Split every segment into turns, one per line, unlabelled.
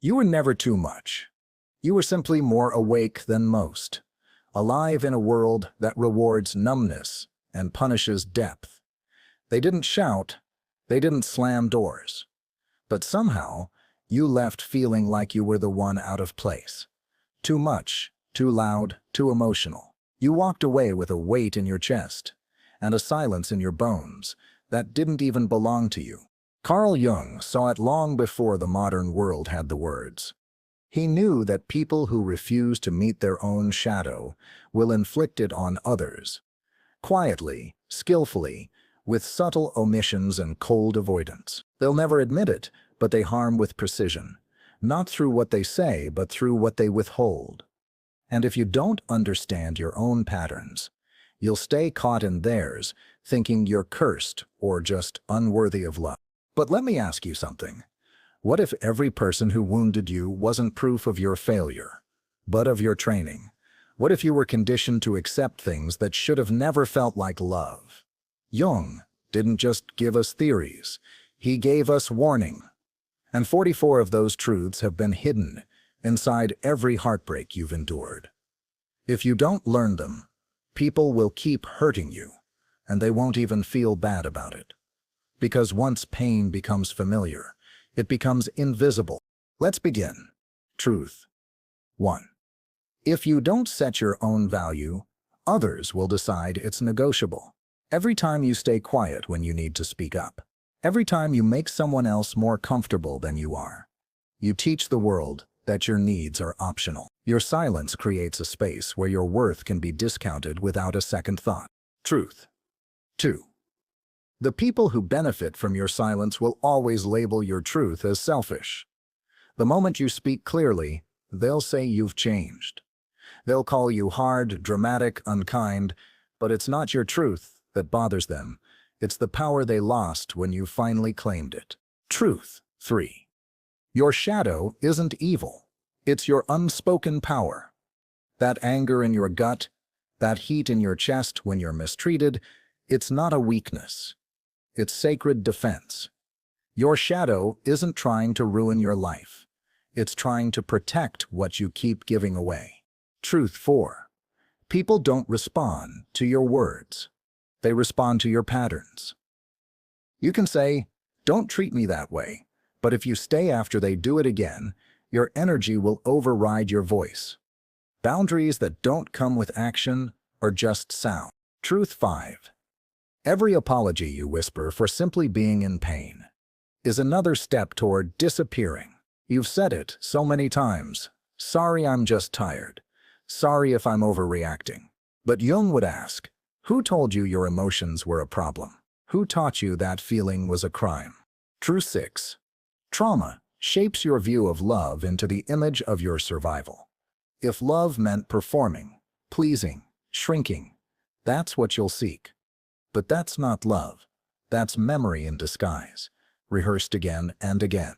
You were never too much. You were simply more awake than most, alive in a world that rewards numbness and punishes depth. They didn't shout, they didn't slam doors. But somehow, you left feeling like you were the one out of place. Too much, too loud, too emotional. You walked away with a weight in your chest and a silence in your bones that didn't even belong to you. Carl Jung saw it long before the modern world had the words. He knew that people who refuse to meet their own shadow will inflict it on others. Quietly, skillfully, with subtle omissions and cold avoidance. They'll never admit it, but they harm with precision. Not through what they say, but through what they withhold. And if you don't understand your own patterns, you'll stay caught in theirs, thinking you're cursed or just unworthy of love. But let me ask you something. What if every person who wounded you wasn't proof of your failure, but of your training? What if you were conditioned to accept things that should have never felt like love? Jung didn't just give us theories, he gave us warning. And 44 of those truths have been hidden inside every heartbreak you've endured. If you don't learn them, people will keep hurting you, and they won't even feel bad about it. Because once pain becomes familiar, it becomes invisible. Let's begin. Truth. 1. If you don't set your own value, others will decide it's negotiable. Every time you stay quiet when you need to speak up, every time you make someone else more comfortable than you are, you teach the world that your needs are optional. Your silence creates a space where your worth can be discounted without a second thought. Truth. 2. The people who benefit from your silence will always label your truth as selfish. The moment you speak clearly, they'll say you've changed. They'll call you hard, dramatic, unkind, but it's not your truth that bothers them. It's the power they lost when you finally claimed it. Truth. 3. Your shadow isn't evil. It's your unspoken power. That anger in your gut, that heat in your chest when you're mistreated, it's not a weakness. It's sacred defense. Your shadow isn't trying to ruin your life. It's trying to protect what you keep giving away. Truth. 4. People don't respond to your words. They respond to your patterns. You can say, "Don't treat me that way," but if you stay after they do it again, your energy will override your voice. Boundaries that don't come with action are just sound. Truth. 5. Every apology you whisper for simply being in pain is another step toward disappearing. You've said it so many times. Sorry, I'm just tired. Sorry if I'm overreacting. But Jung would ask, who told you your emotions were a problem? Who taught you that feeling was a crime? Truth. 6. Trauma shapes your view of love into the image of your survival. If love meant performing, pleasing, shrinking, that's what you'll seek. But that's not love. That's memory in disguise, rehearsed again and again,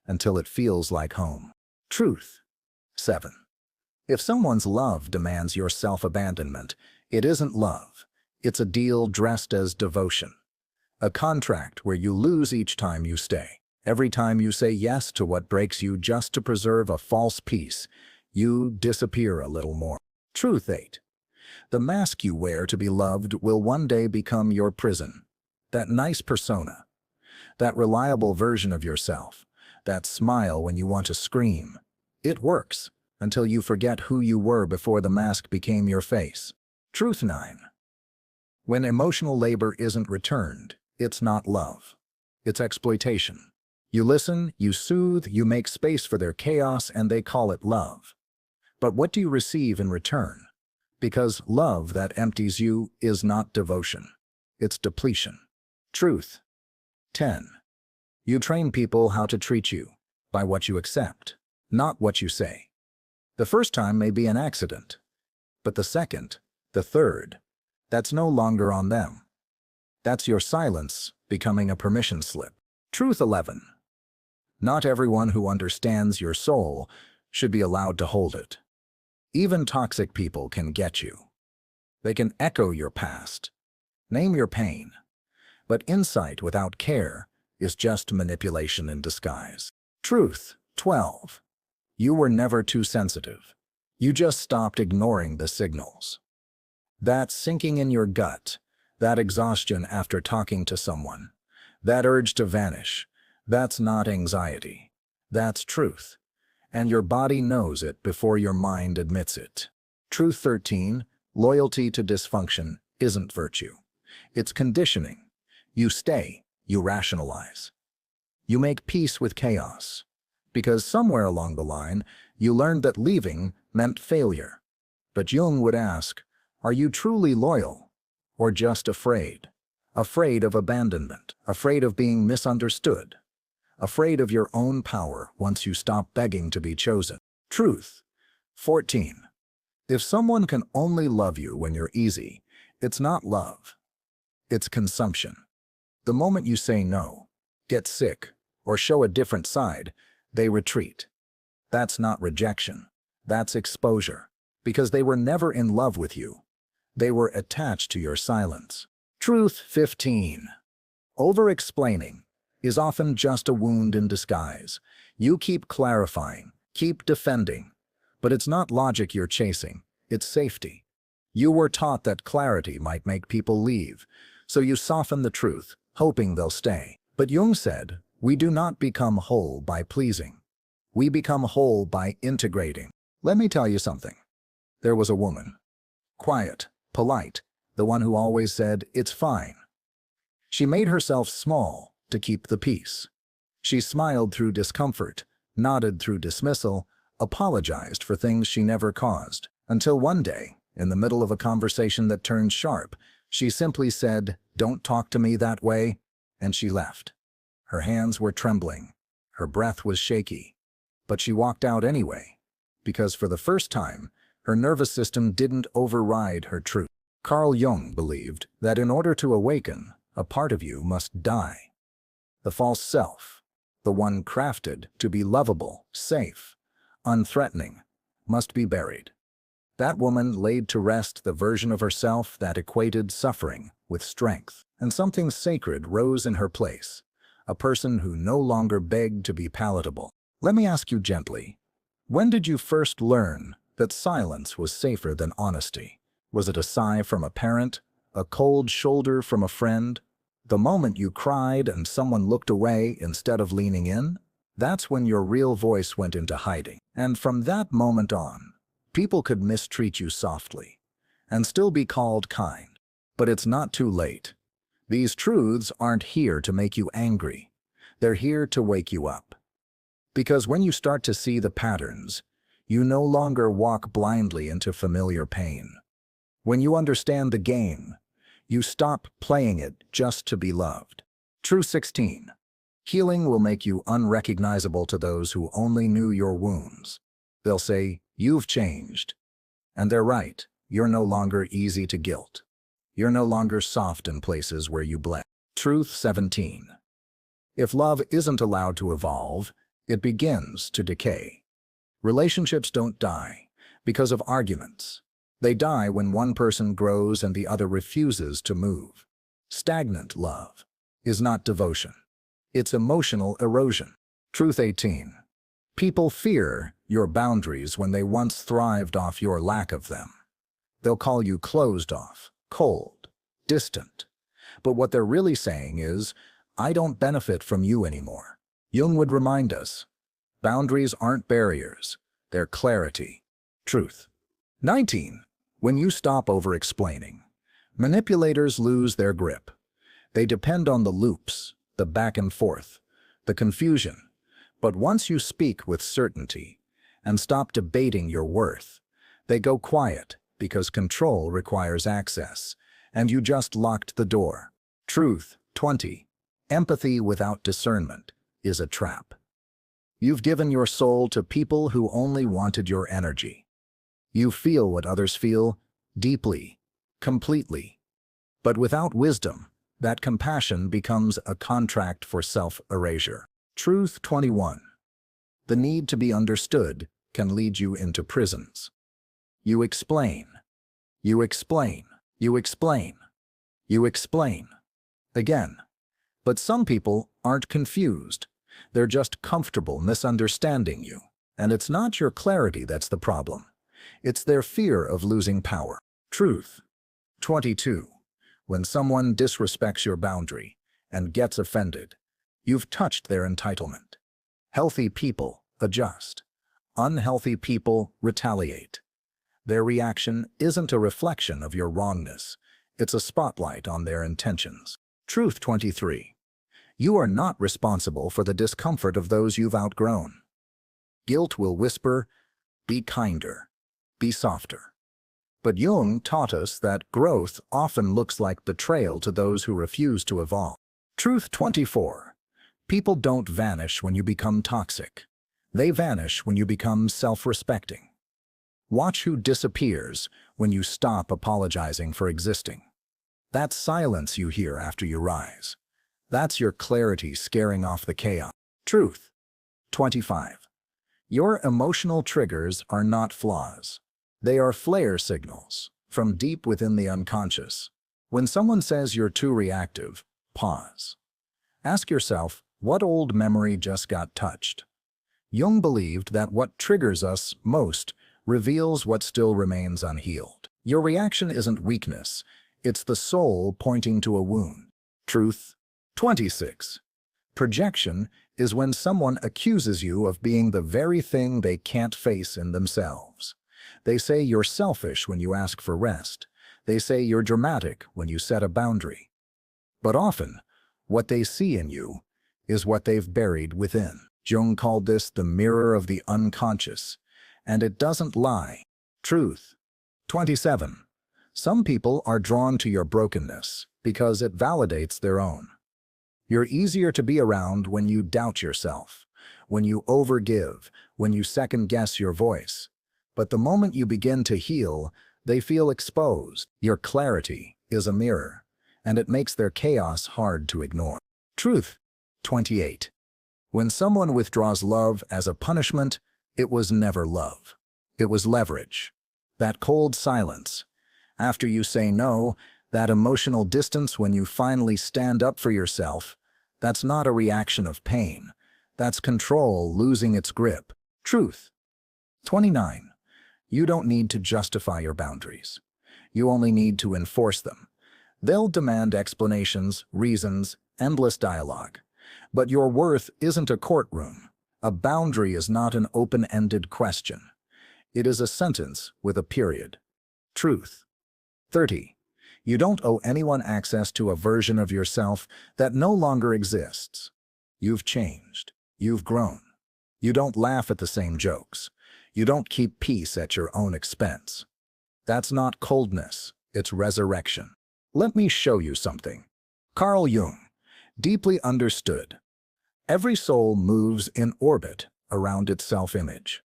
until it feels like home. Truth. 7. If someone's love demands your self-abandonment, it isn't love. It's a deal dressed as devotion. A contract where you lose each time you stay. Every time you say yes to what breaks you just to preserve a false peace, you disappear a little more. Truth. 8. The mask you wear to be loved will one day become your prison. That nice persona, that reliable version of yourself, that smile when you want to scream. It works until you forget who you were before the mask became your face. Truth. 9. When emotional labor isn't returned, it's not love. It's exploitation. You listen, you soothe, you make space for their chaos, and they call it love. But what do you receive in return? Because love that empties you is not devotion. It's depletion. Truth. 10. You train people how to treat you by what you accept, not what you say. The first time may be an accident, but the second, the third, that's no longer on them. That's your silence becoming a permission slip. Truth. 11. Not everyone who understands your soul should be allowed to hold it. Even toxic people can get you. They can echo your past, name your pain, but insight without care is just manipulation in disguise. Truth. 12. You were never too sensitive. You just stopped ignoring the signals. That sinking in your gut, that exhaustion after talking to someone, that urge to vanish, that's not anxiety. That's truth. And your body knows it before your mind admits it. Truth 13. Loyalty to dysfunction isn't virtue. It's conditioning. You stay, you rationalize. You make peace with chaos. Because somewhere along the line, you learned that leaving meant failure. But Jung would ask, are you truly loyal? Or just afraid? Afraid of abandonment, afraid of being misunderstood, afraid of your own power once you stop begging to be chosen. Truth 14. If someone can only love you when you're easy, it's not love. It's consumption. The moment you say no, get sick, or show a different side, they retreat. That's not rejection. That's exposure. Because they were never in love with you. They were attached to your silence. Truth 15. Over-explaining is often just a wound in disguise. You keep clarifying, keep defending, but it's not logic you're chasing, it's safety. You were taught that clarity might make people leave, so you soften the truth, hoping they'll stay. But Jung said, we do not become whole by pleasing. We become whole by integrating. Let me tell you something. There was a woman. Quiet, polite, the one who always said, it's fine. She made herself small to keep the peace. She smiled through discomfort, nodded through dismissal, apologized for things she never caused. Until one day, in the middle of a conversation that turned sharp, she simply said, don't talk to me that way, and she left. Her hands were trembling. Her breath was shaky. But she walked out anyway, because for the first time, her nervous system didn't override her truth. Carl Jung believed that in order to awaken, a part of you must die. The false self, the one crafted to be lovable, safe, unthreatening, must be buried. That woman laid to rest the version of herself that equated suffering with strength, and something sacred rose in her place, a person who no longer begged to be palatable. Let me ask you gently, when did you first learn that silence was safer than honesty? Was it a sigh from a parent, a cold shoulder from a friend? The moment you cried and someone looked away instead of leaning in? That's when your real voice went into hiding. And from that moment on, people could mistreat you softly and still be called kind. But it's not too late. These truths aren't here to make you angry. They're here to wake you up. Because when you start to see the patterns, you no longer walk blindly into familiar pain. When you understand the game, you stop playing it just to be loved. Truth 16. Healing will make you unrecognizable to those who only knew your wounds. They'll say, you've changed. And they're right. You're no longer easy to guilt. You're no longer soft in places where you bled. Truth 17. If love isn't allowed to evolve, it begins to decay. Relationships don't die because of arguments. They die when one person grows and the other refuses to move. Stagnant love is not devotion. It's emotional erosion. Truth 18. People fear your boundaries when they once thrived off your lack of them. They'll call you closed off, cold, distant. But what they're really saying is, I don't benefit from you anymore. Jung would remind us, boundaries aren't barriers, they're clarity. Truth 19. When you stop over-explaining, manipulators lose their grip. They depend on the loops, the back and forth, the confusion. But once you speak with certainty and stop debating your worth, they go quiet because control requires access, and you just locked the door. Truth 20. Empathy without discernment is a trap. You've given your soul to people who only wanted your energy. You feel what others feel, deeply, completely. But without wisdom, that compassion becomes a contract for self-erasure. Truth 21. The need to be understood can lead you into prisons. You explain. You explain. You explain. You explain. Again. But some people aren't confused. They're just comfortable misunderstanding you. And it's not your clarity that's the problem. It's their fear of losing power. Truth. 22. When someone disrespects your boundary and gets offended, you've touched their entitlement. Healthy people adjust. Unhealthy people retaliate. Their reaction isn't a reflection of your wrongness. It's a spotlight on their intentions. Truth. 23. You are not responsible for the discomfort of those you've outgrown. Guilt will whisper, "Be kinder, be softer." But Jung taught us that growth often looks like betrayal to those who refuse to evolve. Truth. 24. People don't vanish when you become toxic. They vanish when you become self-respecting. Watch who disappears when you stop apologizing for existing. That silence you hear after you rise. That's your clarity scaring off the chaos. Truth. 25. Your emotional triggers are not flaws. They are flare signals from deep within the unconscious. When someone says you're too reactive, pause. Ask yourself, what old memory just got touched? Jung believed that what triggers us most reveals what still remains unhealed. Your reaction isn't weakness, it's the soul pointing to a wound. Truth. 26. Projection is when someone accuses you of being the very thing they can't face in themselves. They say you're selfish when you ask for rest. They say you're dramatic when you set a boundary. But often, what they see in you is what they've buried within. Jung called this the mirror of the unconscious, and it doesn't lie. Truth. 27. Some people are drawn to your brokenness because it validates their own. You're easier to be around when you doubt yourself, when you overgive, when you second-guess your voice. But the moment you begin to heal, they feel exposed. Your clarity is a mirror, and it makes their chaos hard to ignore. Truth. 28. When someone withdraws love as a punishment, it was never love. It was leverage. That cold silence. After you say no, that emotional distance when you finally stand up for yourself, that's not a reaction of pain. That's control losing its grip. Truth. 29. You don't need to justify your boundaries. You only need to enforce them. They'll demand explanations, reasons, endless dialogue. But your worth isn't a courtroom. A boundary is not an open-ended question. It is a sentence with a period. Truth. 30. You don't owe anyone access to a version of yourself that no longer exists. You've changed. You've grown. You don't laugh at the same jokes. You don't keep peace at your own expense. That's not coldness, it's resurrection. Let me show you something. Carl Jung deeply understood. Every soul moves in orbit around its self-image.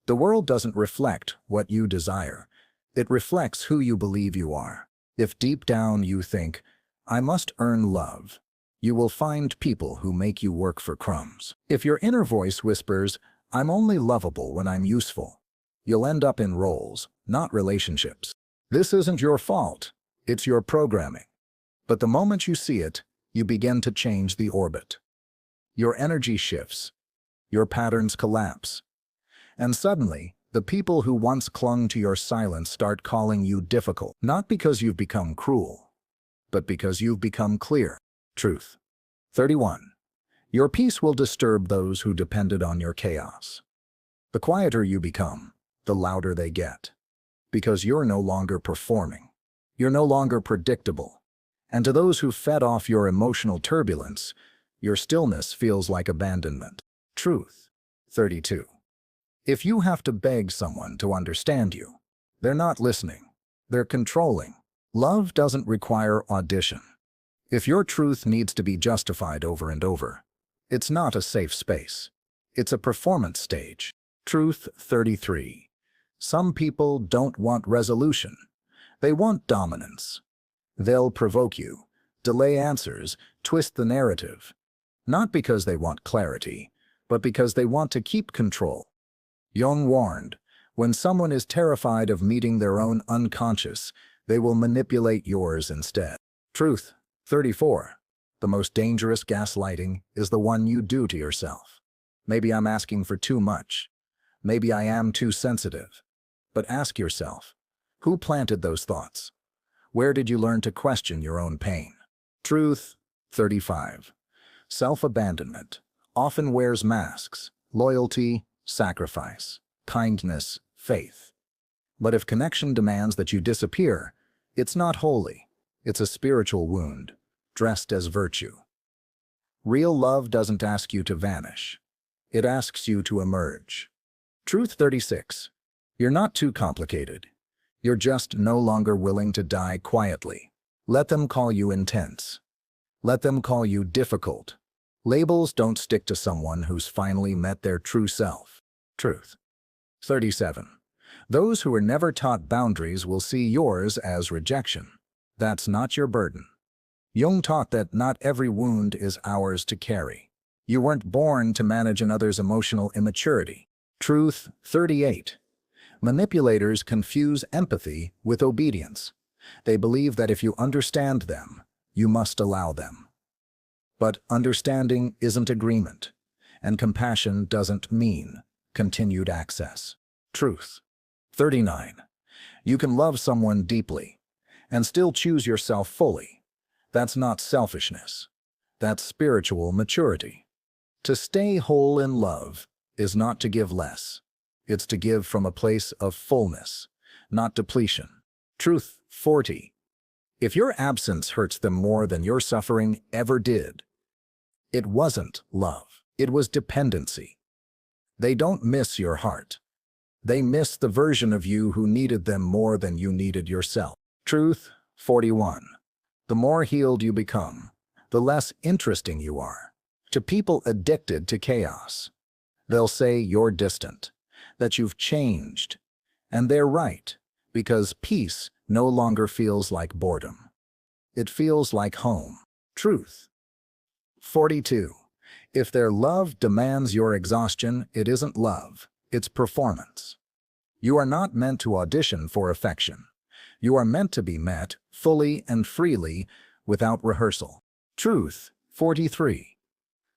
The world doesn't reflect what you desire. It reflects who you believe you are. If deep down you think, "I must earn love," you will find people who make you work for crumbs. If your inner voice whispers, "I'm only lovable when I'm useful," you'll end up in roles, not relationships. This isn't your fault. It's your programming. But the moment you see it, you begin to change the orbit. Your energy shifts. Your patterns collapse. And suddenly, the people who once clung to your silence start calling you difficult, not because you've become cruel, but because you've become clear. Truth. 31. Your peace will disturb those who depended on your chaos. The quieter you become, the louder they get. Because you're no longer performing. You're no longer predictable. And to those who fed off your emotional turbulence, your stillness feels like abandonment. Truth. 32. If you have to beg someone to understand you, they're not listening. They're controlling. Love doesn't require audition. If your truth needs to be justified over and over, it's not a safe space. It's a performance stage. Truth. 33. Some people don't want resolution. They want dominance. They'll provoke you, delay answers, twist the narrative. Not because they want clarity, but because they want to keep control. Jung warned, when someone is terrified of meeting their own unconscious, they will manipulate yours instead. Truth. 34. The most dangerous gaslighting is the one you do to yourself. Maybe I'm asking for too much. Maybe I am too sensitive. But ask yourself, who planted those thoughts? Where did you learn to question your own pain? Truth 35. Self-abandonment often wears masks: loyalty, sacrifice, kindness, faith. But if connection demands that you disappear, it's not holy. It's a spiritual wound, dressed as virtue. Real love doesn't ask you to vanish. It asks you to emerge. Truth 36. You're not too complicated. You're just no longer willing to die quietly. Let them call you intense. Let them call you difficult. Labels don't stick to someone who's finally met their true self. Truth 37. Those who are never taught boundaries will see yours as rejection. That's not your burden. Jung taught that not every wound is ours to carry. You weren't born to manage another's emotional immaturity. Truth 38. Manipulators confuse empathy with obedience. They believe that if you understand them, you must allow them. But understanding isn't agreement, and compassion doesn't mean continued access. Truth 39. You can love someone deeply and still choose yourself fully. That's not selfishness. That's spiritual maturity. To stay whole in love is not to give less. It's to give from a place of fullness, not depletion. Truth 40. If your absence hurts them more than your suffering ever did, it wasn't love. It was dependency. They don't miss your heart. They miss the version of you who needed them more than you needed yourself. Truth 41. The more healed you become, the less interesting you are. To people addicted to chaos, they'll say you're distant, that you've changed. And they're right, because peace no longer feels like boredom. It feels like home. Truth 42. If their love demands your exhaustion, it isn't love, it's performance. You are not meant to audition for affection. You are meant to be met fully and freely without rehearsal. Truth 43.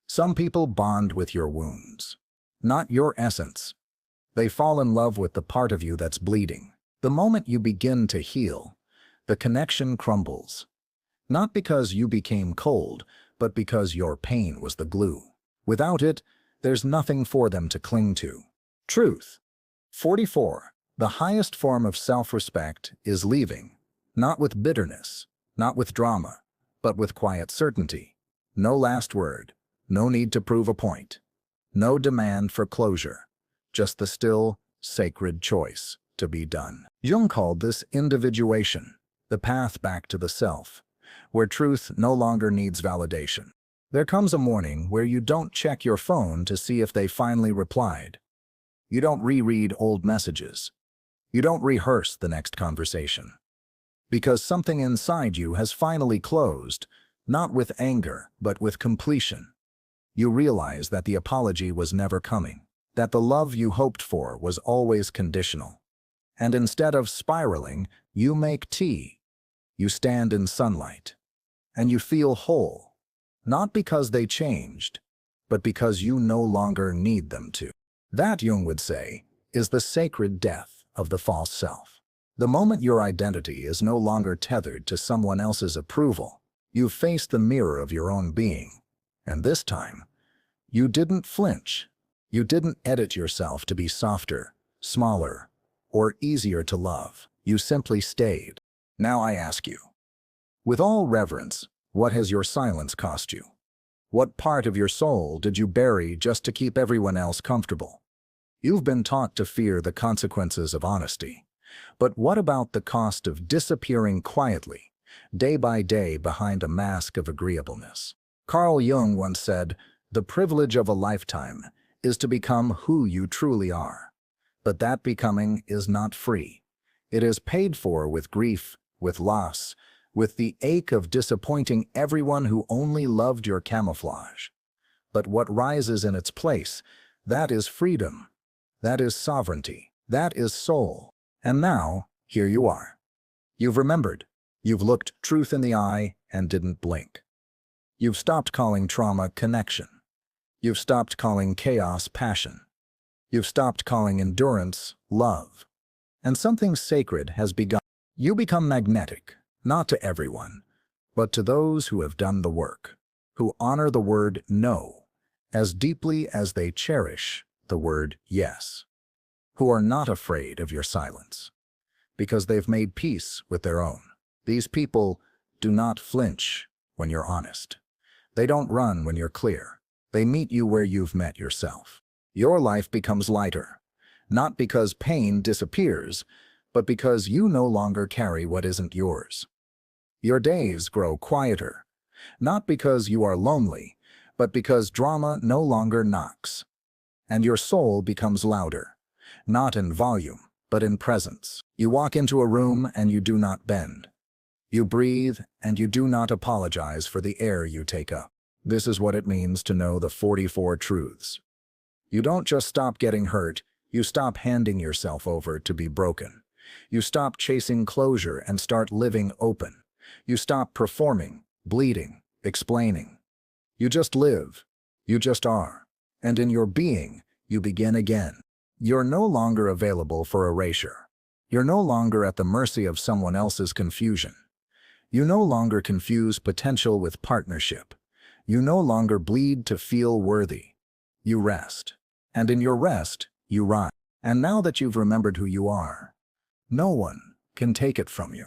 Some people bond with your wounds, not your essence. They fall in love with the part of you that's bleeding. The moment you begin to heal, the connection crumbles. Not because you became cold, but because your pain was the glue. Without it, there's nothing for them to cling to. Truth 44. The highest form of self-respect is leaving, not with bitterness, not with drama, but with quiet certainty. No last word, no need to prove a point, no demand for closure, just the still, sacred choice to be done. Jung called this individuation, the path back to the self, where truth no longer needs validation. There comes a morning where you don't check your phone to see if they finally replied. You don't reread old messages. You don't rehearse the next conversation. Because something inside you has finally closed, not with anger, but with completion. You realize that the apology was never coming, that the love you hoped for was always conditional. And instead of spiraling, you make tea. You stand in sunlight. And you feel whole. Not because they changed, but because you no longer need them to. That, Jung would say, is the sacred death of the false self. The moment your identity is no longer tethered to someone else's approval, you face the mirror of your own being. And this time, you didn't flinch. You didn't edit yourself to be softer, smaller, or easier to love. You simply stayed. Now I ask you, with all reverence, what has your silence cost you? What part of your soul did you bury just to keep everyone else comfortable? You've been taught to fear the consequences of honesty. But what about the cost of disappearing quietly, day by day behind a mask of agreeableness? Carl Jung once said, "The privilege of a lifetime is to become who you truly are." But that becoming is not free. It is paid for with grief, with loss, with the ache of disappointing everyone who only loved your camouflage. But what rises in its place, that is freedom. That is sovereignty. That is soul. And now, here you are. You've remembered. You've looked truth in the eye and didn't blink. You've stopped calling trauma connection. You've stopped calling chaos passion. You've stopped calling endurance love. And something sacred has begun. You become magnetic, not to everyone, but to those who have done the work, who honor the word no as deeply as they cherish the word yes, who are not afraid of your silence, because they've made peace with their own. These people do not flinch when you're honest. They don't run when you're clear. They meet you where you've met yourself. Your life becomes lighter, not because pain disappears, but because you no longer carry what isn't yours. Your days grow quieter, not because you are lonely, but because drama no longer knocks. And your soul becomes louder, not in volume, but in presence. You walk into a room and you do not bend. You breathe and you do not apologize for the air you take up. This is what it means to know the 44 truths. You don't just stop getting hurt, you stop handing yourself over to be broken. You stop chasing closure and start living open. You stop performing, bleeding, explaining. You just live. You just are. And in your being, you begin again. You're no longer available for erasure. You're no longer at the mercy of someone else's confusion. You no longer confuse potential with partnership. You no longer bleed to feel worthy. You rest. And in your rest, you rise. And now that you've remembered who you are, no one can take it from you.